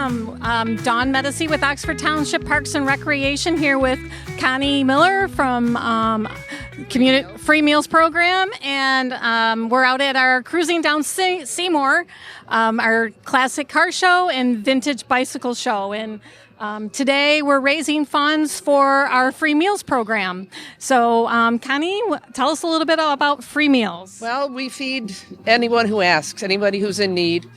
welcome. Dawn Medici with Oxford Township Parks and Recreation here with Connie Miller from Community Free Meals Program, and we're out at our Cruising Down Seymour, our classic car show and vintage bicycle show, and today we're raising funds for our free meals program. So Connie, tell us a little bit about free meals. Well, we feed anyone who asks, anybody who's in need.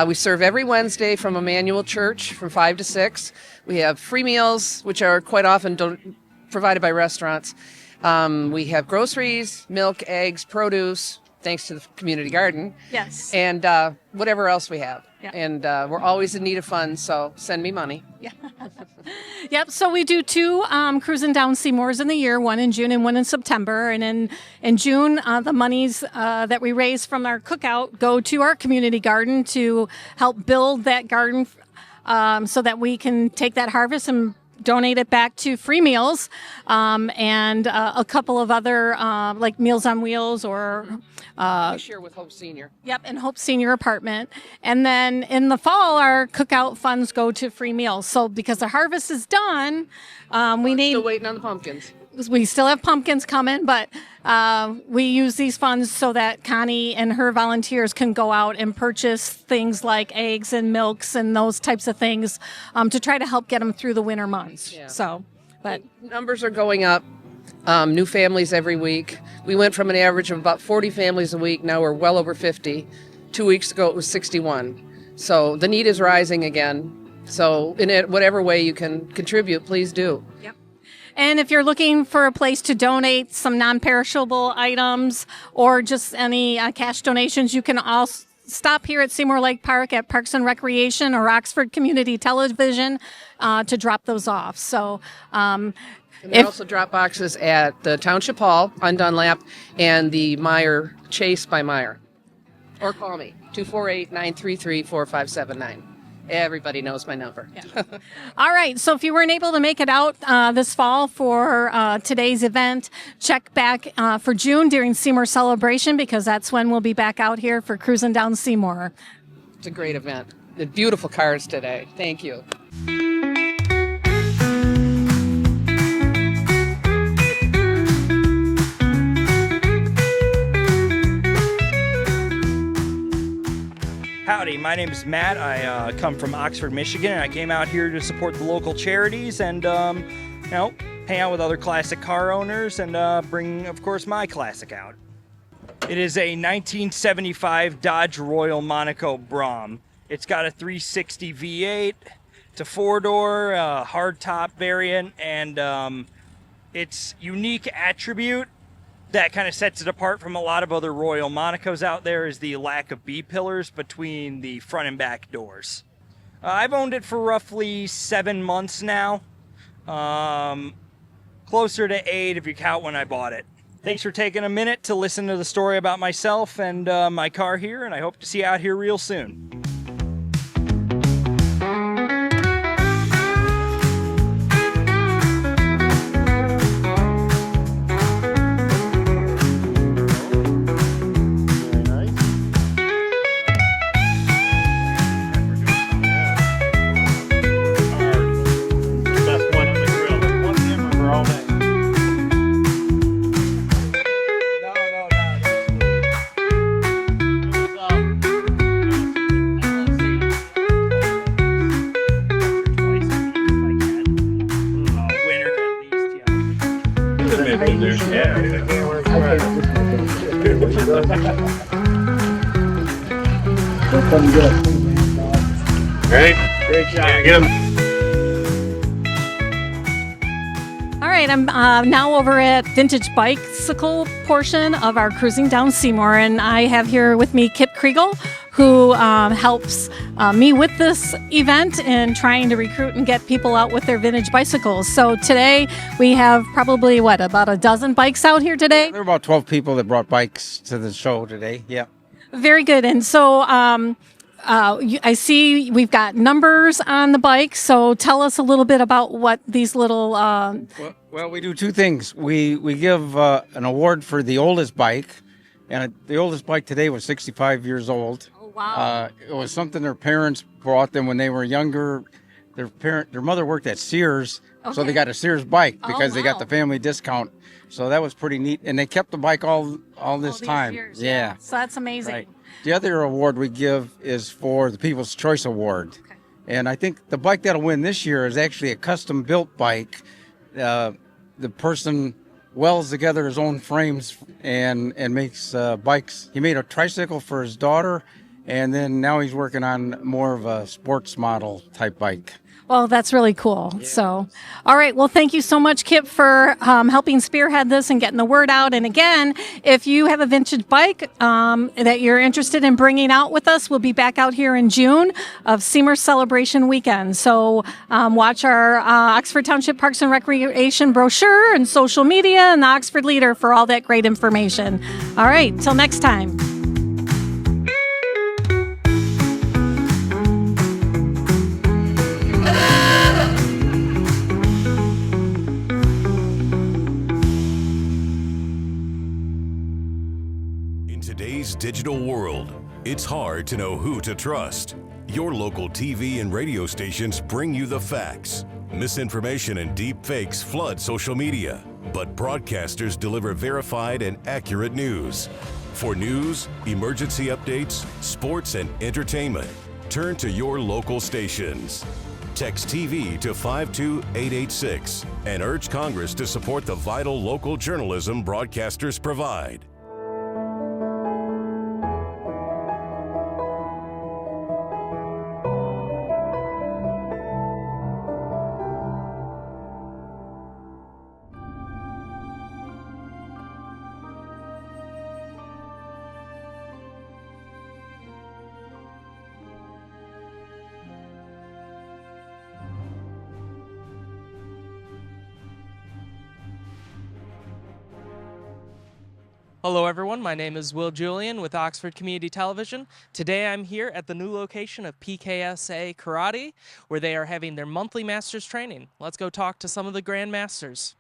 We serve every Wednesday from Emmanuel Church from 5 to 6. We have free meals, which are quite often provided by restaurants. We have groceries, milk, eggs, produce, thanks to the community garden. Yes. And whatever else we have. Yep. And we're always in need of funds, so send me money. Yeah. Yep. So we do two Cruising Down Seymours in the year, one in June and one in September. And in June, the monies that we raise from our cookout go to our community garden to help build that garden so that we can take that harvest and donate it back to free meals and a couple of other like Meals on Wheels or we share with Hope Senior. Yep, and Hope Senior Apartment. And then in the fall, our cookout funds go to free meals. So because the harvest is done, we need... Still waiting on the pumpkins. We still have pumpkins coming, but we use these funds so that Connie and her volunteers can go out and purchase things like eggs and milks and those types of things to try to help get them through the winter months. Yeah. So, but numbers are going up. New families every week. We went from an average of about 40 families a week. Now we're well over 50. 2 weeks ago it was 61. So the need is rising again. So in whatever way you can contribute, please do. Yep. And if you're looking for a place to donate some non-perishable items or just any cash donations, you can also stop here at Seymour Lake Park at Parks and Recreation or Oxford Community Television to drop those off. So and there are also drop boxes at the Township Hall on Dunlap and the Meyer Chase by Meyer. Or call me, 248-933-4579. Everybody knows my number. Yeah. All right. So if you weren't able to make it out this fall for today's event, check back for June during Seymour Celebration, because that's when we'll be back out here for Cruising Down Seymour. It's a great event. The beautiful cars today. Thank you. Howdy, my name is Matt. I come from Oxford, Michigan, and I came out here to support the local charities and, hang out with other classic car owners and bring, of course, my classic out. It is a 1975 Dodge Royal Monaco Brougham. It's got a 360 V8, it's a four-door, hardtop variant, and its unique attribute that kind of sets it apart from a lot of other Royal Monacos out there is the lack of B-pillars between the front and back doors. I've owned it for roughly 7 months now. Closer to 8 if you count when I bought it. Thanks for taking a minute to listen to the story about myself and my car here, and I hope to see you out here real soon. Great job. Yeah, get him. All right, I'm now over at Vintage Bicycle portion of our Cruising Down Seymour, and I have here with me Kip Kriegel, who helps me with this event and trying to recruit and get people out with their vintage bicycles. So today we have probably, about a dozen bikes out here today? There are about 12 people that brought bikes to the show today, yeah. Very good. And so I see we've got numbers on the bike, so tell us a little bit about what these little... Well, we do two things. We give an award for the oldest bike, and the oldest bike today was 65 years old. Oh, wow. It was something their parents brought them when they were younger. Their mother worked at Sears, so Okay. they got a Sears bike Oh, because they got wow. the family discount. So that was pretty neat, and they kept the bike all this These time. years, Yeah. So that's amazing. Right. The other award we give is for the People's Choice Award. Okay. And I think the bike that'll win this year is actually a custom built bike. The person welds together his own frames and makes bikes. He made a tricycle for his daughter, and then now he's working on more of a sports model type bike. Well, that's really cool. So, all right. Well, thank you so much, Kip, for helping spearhead this and getting the word out. And again, if you have a vintage bike that you're interested in bringing out with us, we'll be back out here in June of Seymour Celebration Weekend. So watch our Oxford Township Parks and Recreation brochure and social media and the Oxford Leader for all that great information. All right. Till next time. In today's digital world, it's hard to know who to trust. Your local TV and radio stations bring you the facts. Misinformation and deep fakes flood social media, but broadcasters deliver verified and accurate news. For news, emergency updates, sports, and entertainment, turn to your local stations. Text TV to 52886 and urge Congress to support the vital local journalism broadcasters provide. Hello everyone, my name is Julien with Oxford Community Television. Today I'm here at the new location of PKSA Karate, where they are having their monthly Masters training. Let's go talk to some of the Grand Masters.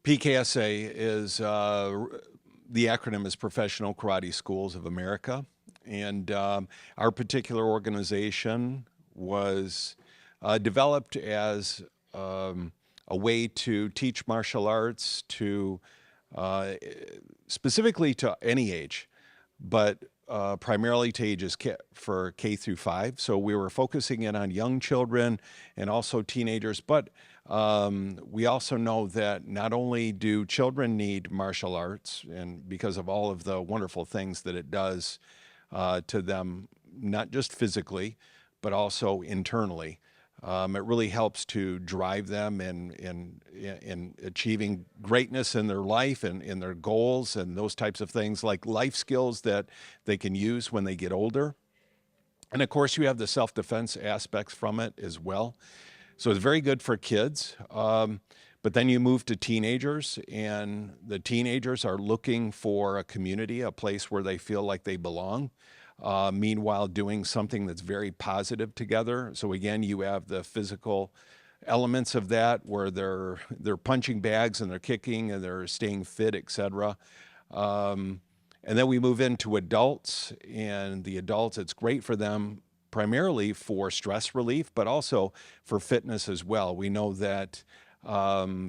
PKSA is the acronym is Professional Karate Schools of America, and our particular organization was developed as a way to teach martial arts to specifically to any age, but primarily to ages for K through 5. So we were focusing in on young children and also teenagers, but we also know that not only do children need martial arts, and because of all of the wonderful things that it does to them, not just physically, but also internally. It really helps to drive them in achieving greatness in their life and in their goals and those types of things, like life skills that they can use when they get older. And of course, you have the self-defense aspects from it as well. So it's very good for kids. But then you move to teenagers, and the teenagers are looking for a community, a place where they feel like they belong. Meanwhile, doing something that's very positive together. So again, you have the physical elements of that, where they're punching bags and they're kicking and they're staying fit, etc. And then we move into adults, and the adults, it's great for them primarily for stress relief, but also for fitness as well. We know that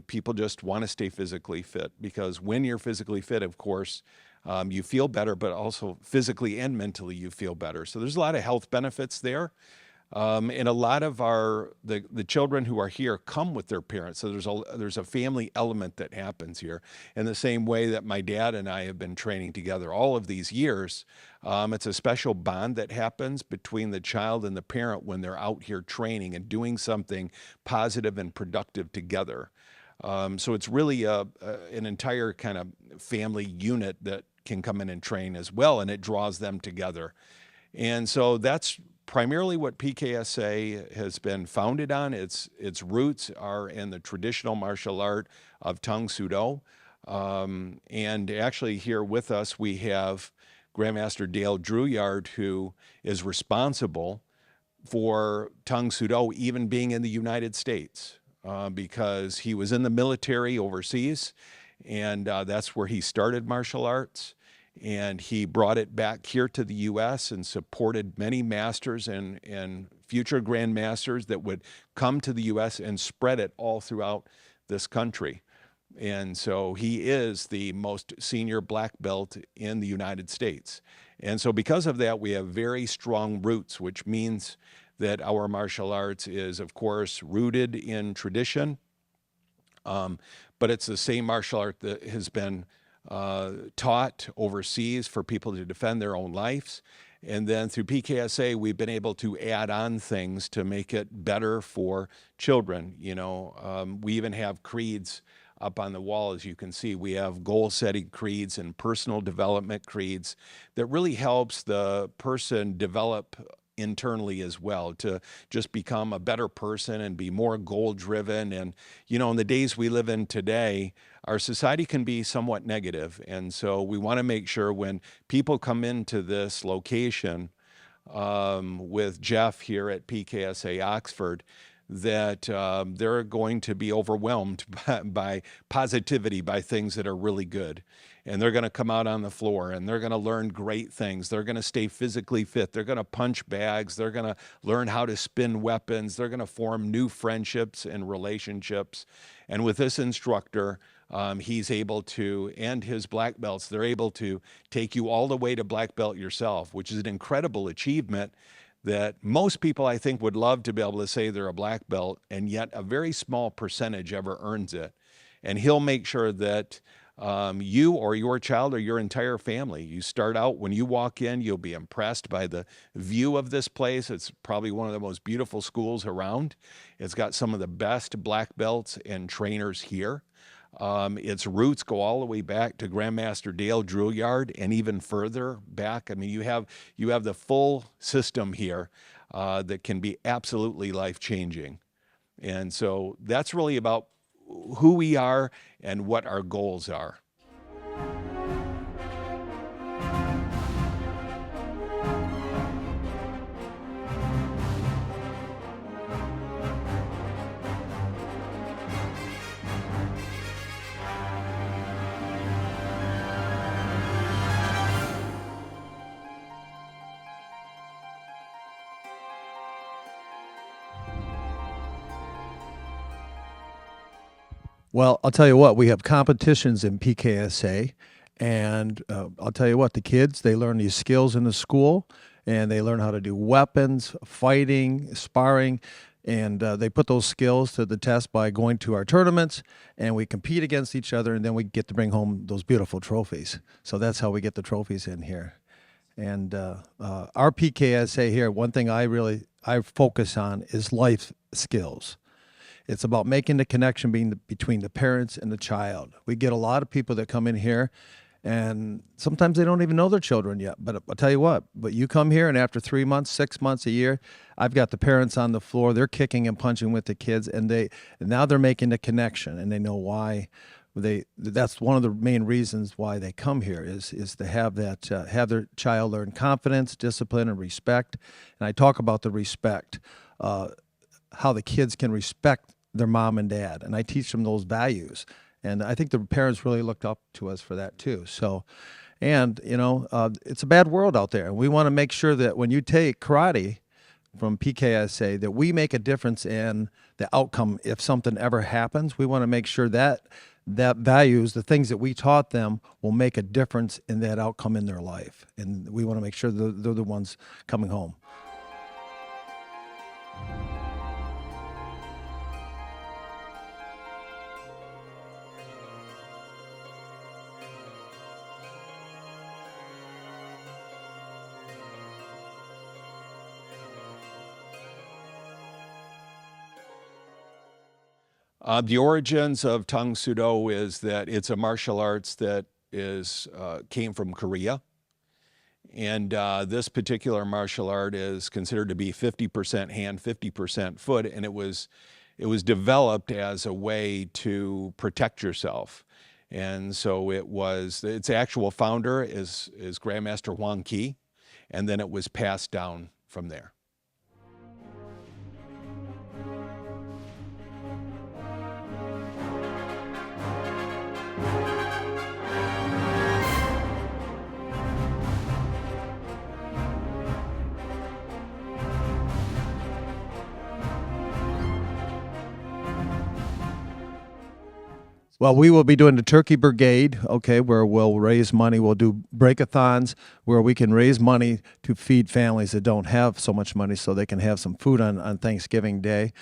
people just want to stay physically fit, because when you're physically fit, of course, you feel better, but also physically and mentally you feel better. So there's a lot of health benefits there. And a lot of the children who are here come with their parents. So there's a family element that happens here. In the same way that my dad and I have been training together all of these years, it's a special bond that happens between the child and the parent when they're out here training and doing something positive and productive together. So it's really an entire kind of family unit that can come in and train as well, and it draws them together. And so that's primarily what PKSA has been founded on. Its roots are in the traditional martial art of Tang Soo Do. And actually here with us, we have Grandmaster Dale Drouillard, who is responsible for Tang Soo Do even being in the United States, because he was in the military overseas, and that's where he started martial arts. And he brought it back here to the U.S. and supported many masters and future grandmasters that would come to the U.S. and spread it all throughout this country. And so he is the most senior black belt in the United States. And so because of that, we have very strong roots, which means that our martial arts is, of course, rooted in tradition, but it's the same martial art that has been taught overseas for people to defend their own lives. And then through PKSA, we've been able to add on things to make it better for children. You know, we even have creeds up on the wall, as you can see. We have goal-setting creeds and personal development creeds that really helps the person develop internally as well, to just become a better person and be more goal-driven. And, you know, in the days we live in today, our society can be somewhat negative. And so we want to make sure when people come into this location with Jeff here at PKSA Oxford, that they're going to be overwhelmed by positivity, by things that are really good. And they're going to come out on the floor and they're going to learn great things. They're going to stay physically fit. They're going to punch bags. They're going to learn how to spin weapons. They're going to form new friendships and relationships. And with this instructor, he's able to, and his black belts, they're able to take you all the way to black belt yourself, which is an incredible achievement that most people, I think, would love to be able to say they're a black belt, and yet a very small percentage ever earns it. And he'll make sure that you or your child or your entire family, you start out, when you walk in, you'll be impressed by the view of this place. It's probably one of the most beautiful schools around. It's got some of the best black belts and trainers here. Its roots go all the way back to Grandmaster Dale Drouillard and even further back. I mean, you have the full system here that can be absolutely life-changing. And so that's really about who we are and what our goals are. Well, I'll tell you what, we have competitions in PKSA, and I'll tell you what, the kids, they learn these skills in the school, and they learn how to do weapons, fighting, sparring, and they put those skills to the test by going to our tournaments, and we compete against each other, and then we get to bring home those beautiful trophies. So that's how we get the trophies in here. And our PKSA here, one thing I focus on is life skills. It's about making the connection between the parents and the child. We get a lot of people that come in here, and sometimes they don't even know their children yet. But I'll tell you what, but you come here, and after 3 months, 6 months, a year, I've got the parents on the floor. They're kicking and punching with the kids, and now they're making the connection, and they know why. That's one of the main reasons why they come here is to have that have their child learn confidence, discipline, and respect. And I talk about the respect, how the kids can respect their mom and dad, and I teach them those values. And I think the parents really looked up to us for that too. So, and you know, it's a bad world out there, and we want to make sure that when you take karate from PKSA, that we make a difference in the outcome. If something ever happens, we want to make sure that values, the things that we taught them, will make a difference in that outcome in their life, and we want to make sure that they're the ones coming home. The origins of Tang Soo Do is that it's a martial arts that came from Korea. And this particular martial art is considered to be 50% hand, 50% foot, and it was developed as a way to protect yourself. And so its actual founder is Grandmaster Huang Qi, and then it was passed down from there. Well, we will be doing the Turkey Brigade, okay, where we'll raise money. We'll do break-a-thons where we can raise money to feed families that don't have so much money so they can have some food on Thanksgiving Day.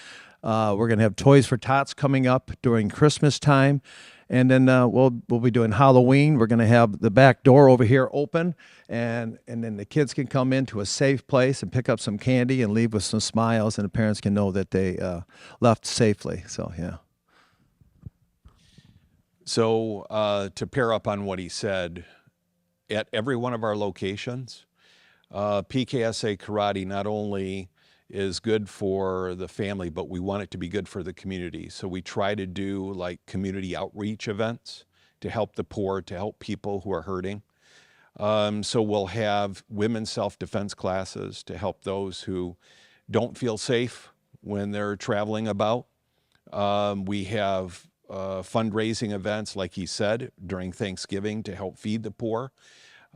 We're going to have Toys for Tots coming up during Christmas time. And then we'll be doing Halloween. We're going to have the back door over here open, and then the kids can come into a safe place and pick up some candy and leave with some smiles, and the parents can know that they left safely. So, yeah. So to pair up on what he said, at every one of our locations, PKSA Karate not only is good for the family, but we want it to be good for the community. So we try to do like community outreach events to help the poor, to help people who are hurting. So we'll have women's self-defense classes to help those who don't feel safe when they're traveling about. We have fundraising events, like he said, during Thanksgiving to help feed the poor.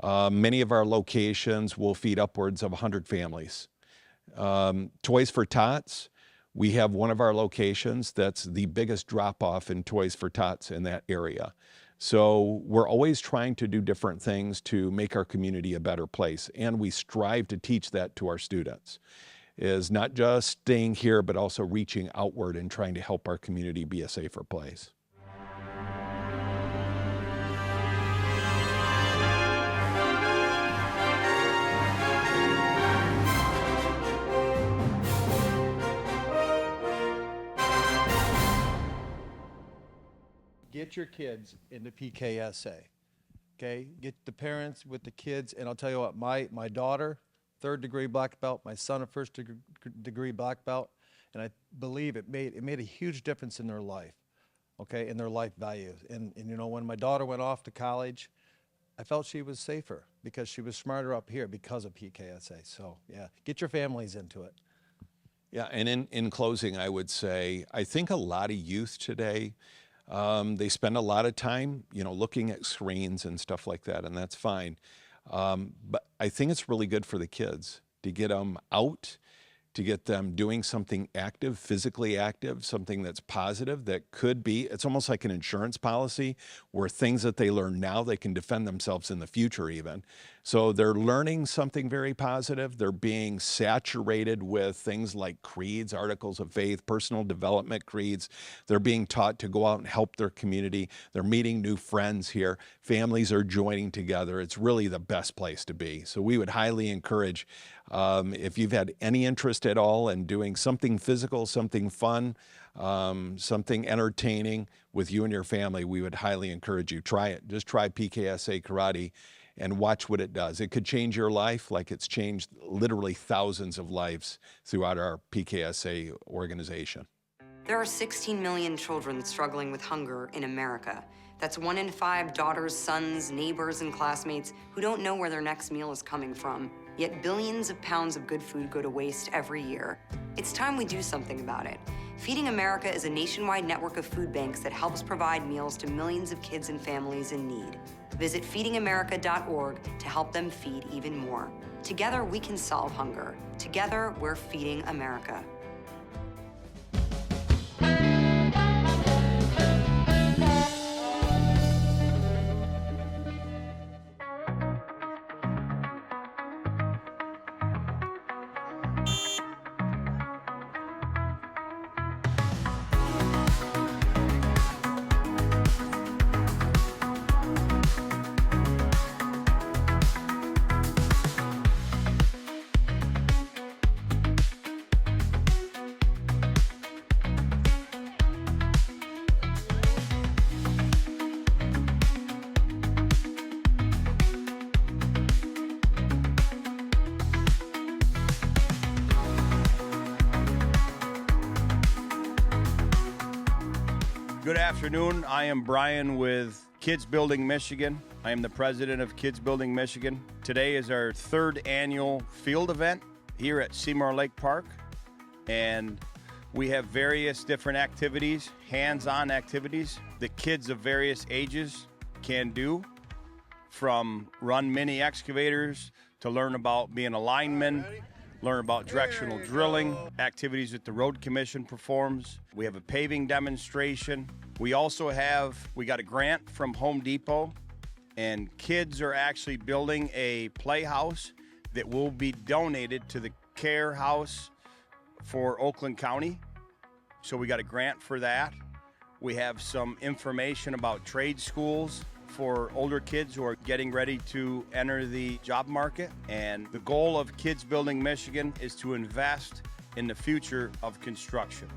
Many of our locations will feed upwards of 100 families. Toys for Tots, we have one of our locations that's the biggest drop-off in Toys for Tots in that area. So we're always trying to do different things to make our community a better place, and we strive to teach that to our students. Is not just staying here, but also reaching outward and trying to help our community be a safer place. Get your kids into PKSA, okay? Get the parents with the kids, and I'll tell you what, my daughter, 3rd degree black belt, my son a 1st degree black belt, and I believe it made a huge difference in their life, okay, in their life values. And you know, when my daughter went off to college, I felt she was safer because she was smarter up here because of PKSA. So yeah, get your families into it. Yeah, and in closing, I would say, I think a lot of youth today, they spend a lot of time, you know, looking at screens and stuff like that, and that's fine. But I think it's really good for the kids to get them out, to get them doing something active, physically active, something that's positive, that could be, it's almost like an insurance policy where things that they learn now, they can defend themselves in the future even. So they're learning something very positive. They're being saturated with things like creeds, articles of faith, personal development creeds. They're being taught to go out and help their community. They're meeting new friends here. Families are joining together. It's really the best place to be. So we would highly encourage, if you've had any interest at all in doing something physical, something fun, something entertaining with you and your family, we would highly encourage you. Try it. Just try PKSA Karate and watch what it does. It could change your life like it's changed literally thousands of lives throughout our PKSA organization. There are 16 million children struggling with hunger in America. That's 1 in 5 daughters, sons, neighbors, and classmates who don't know where their next meal is coming from. Yet billions of pounds of good food go to waste every year. It's time we do something about it. Feeding America is a nationwide network of food banks that helps provide meals to millions of kids and families in need. Visit feedingamerica.org to help them feed even more. Together, we can solve hunger. Together, we're feeding America. Good afternoon. I am Brian with Kids Building Michigan. I am the president of Kids Building Michigan. Today is our 3rd annual field event here at Seymour Lake Park. And we have various different activities, hands-on activities that kids of various ages can do, from run mini excavators to learn about being a lineman, learn about directional drilling, activities that the Road Commission performs. We have a paving demonstration. We got a grant from Home Depot, and kids are actually building a playhouse that will be donated to the Care House for Oakland County. So we got a grant for that. We have some information about trade schools for older kids who are getting ready to enter the job market. And the goal of Kids Building Michigan is to invest in the future of construction.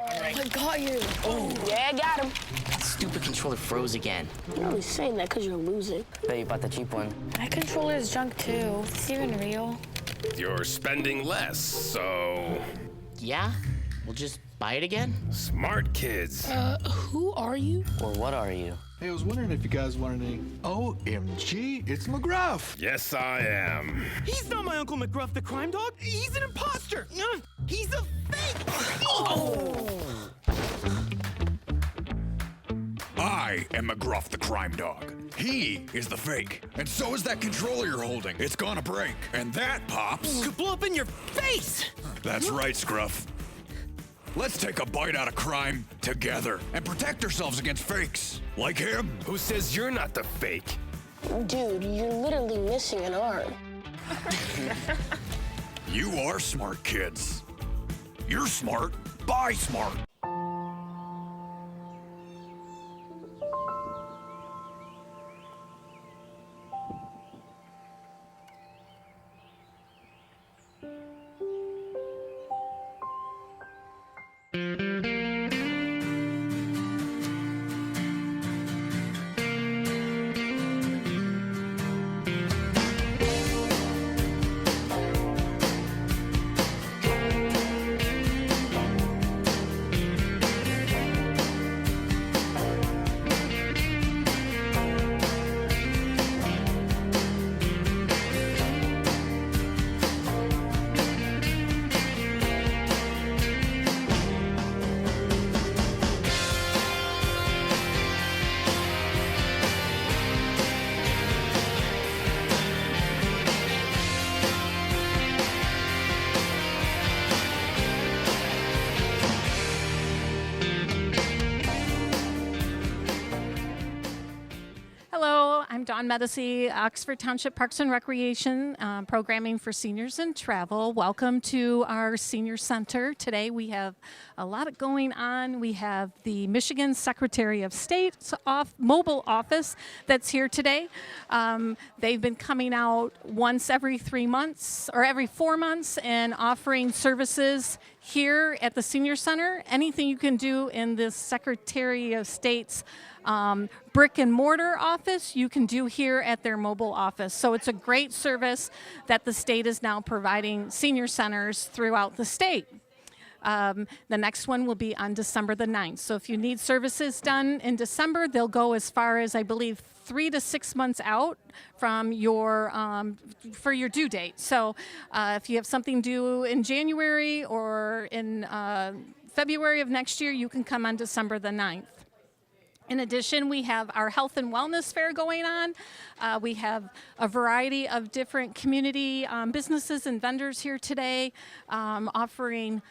I got you. Oh, yeah, I got him. That stupid controller froze again. You're only saying that because you're losing. Bet you bought the cheap one. My controller is junk too. Is this even real? You're spending less, so... Yeah? We'll just buy it again? Smart kids. Who are you? Or what are you? Hey, I was wondering if you guys wanted any... OMG, it's McGruff. Yes, I am. He's not my Uncle McGruff, the crime dog. He's an imposter. He's a fake. I am McGruff, the crime dog. He is the fake. And so is that controller you're holding. It's gonna break. And that, Pops... could blow up in your face. That's right, Scruff. Let's take a bite out of crime together and protect ourselves against fakes. Like him. Who says you're not the fake? Dude, you're literally missing an arm. You are smart, kids. You're smart. Buy smart. I'm Dawn Medici, Oxford Township Parks and Recreation, programming for seniors and travel. Welcome to our senior center. Today we have a lot going on. We have the Michigan Secretary of State's mobile office that's here today. They've been coming out once every 3 months or every 4 months and offering services here at the senior center. Anything you can do in this Secretary of State's brick and mortar office, you can do here at their mobile office. So it's a great service that the state is now providing senior centers throughout the state. The next one will be on December the 9th. So if you need services done in December, they'll go as far as, I believe, 3 to 6 months out from your for your due date. So if you have something due in January or in February of next year, you can come on December the 9th. In addition, we have our health and wellness fair going on. We have a variety of different community businesses and vendors here today offering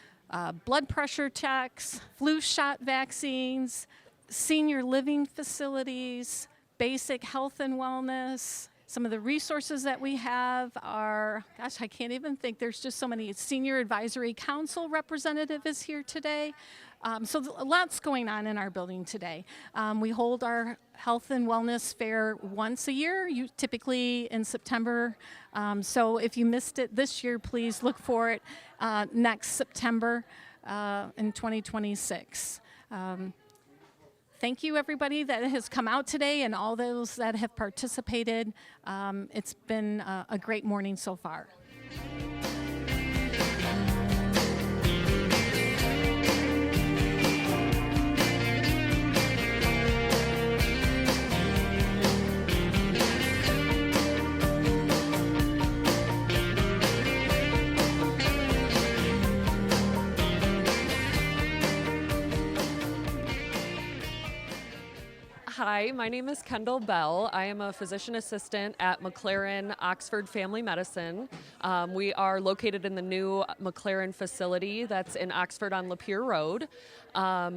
blood pressure checks, flu shot vaccines, senior living facilities, basic health and wellness, Some of the resources that we have are, gosh, I can't even think. There's just so many. Senior Advisory Council representative is here today. So a lot's going on in our building today. We hold our health and wellness fair once a year, typically in September. So if you missed it this year, please look for it next September in 2026. Thank you, everybody that has come out today and all those that have participated. It's been a great morning so far. Hi, my name is Kendall Bell. I am a physician assistant at McLaren Oxford Family Medicine. We are located in the new McLaren facility that's in Oxford on Lapeer Road.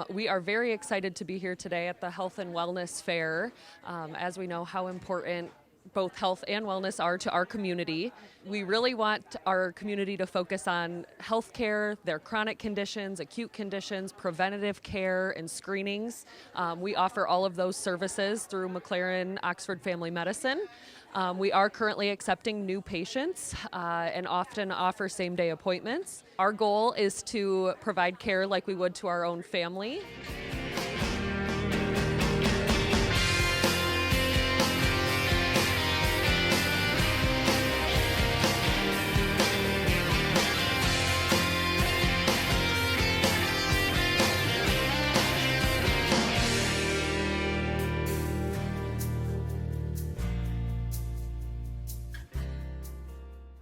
We are very excited to be here today at the Health and Wellness Fair. As we know how important both health and wellness are to our community. We really want our community to focus on health care, their chronic conditions, acute conditions, preventative care, and screenings. We offer all of those services through McLaren Oxford Family Medicine. We are currently accepting new patients and often offer same-day appointments. Our goal is to provide care like we would to our own family.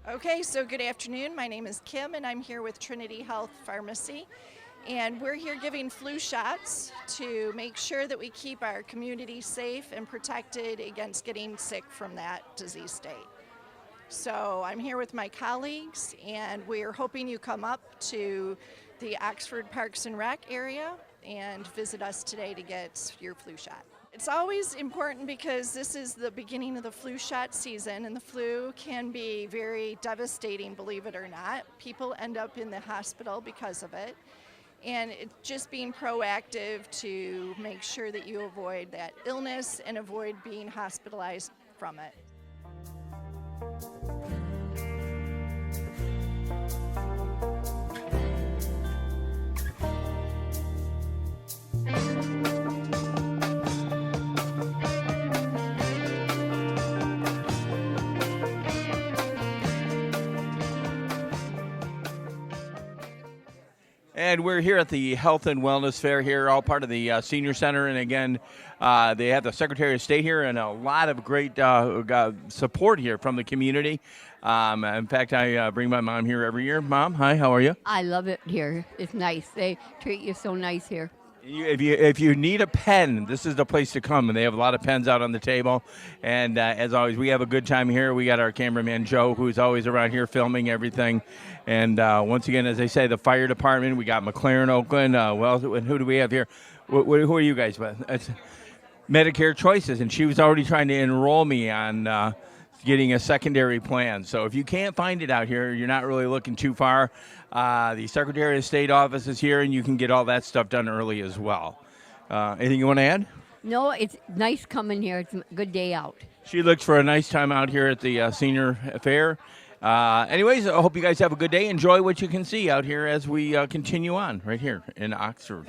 Okay, so good afternoon. My name is Kim, and I'm here with Trinity Health Pharmacy. And we're here giving flu shots to make sure that we keep our community safe and protected against getting sick from that disease state. So I'm here with my colleagues, and we're hoping you come up to the Oxford Parks and Rec area and visit us today to get your flu shot. It's always important because this is the beginning of the flu shot season, and the flu can be very devastating, believe it or not. People end up in the hospital because of it, and it's just being proactive to make sure that you avoid that illness and avoid being hospitalized from it. And we're here at the Health and Wellness Fair here, all part of the Senior Center. And again, they have the Secretary of State here and a lot of great support here from the community. In fact, I bring my mom here every year. Mom, hi, how are you? I love it here. It's nice. They treat you so nice here. If you need a pen, this is the place to come. And they have a lot of pens out on the table. And as always, we have a good time here. We got our cameraman, Joe, who's always around here filming everything. And once again, as I say, the fire department, we got McLaren, Oakland. And who do we have here? Who are you guys with? It's Medicare Choices. And she was already trying to enroll me on getting a secondary plan. So if you can't find it out here, you're not really looking too far. The Secretary of State office is here, and you can get all that stuff done early as well. Anything you want to add? No, it's nice coming here. It's a good day out. She looks for a nice time out here at the senior fair. Anyways, I hope you guys have a good day. Enjoy what you can see out here as we continue on right here in Oxford.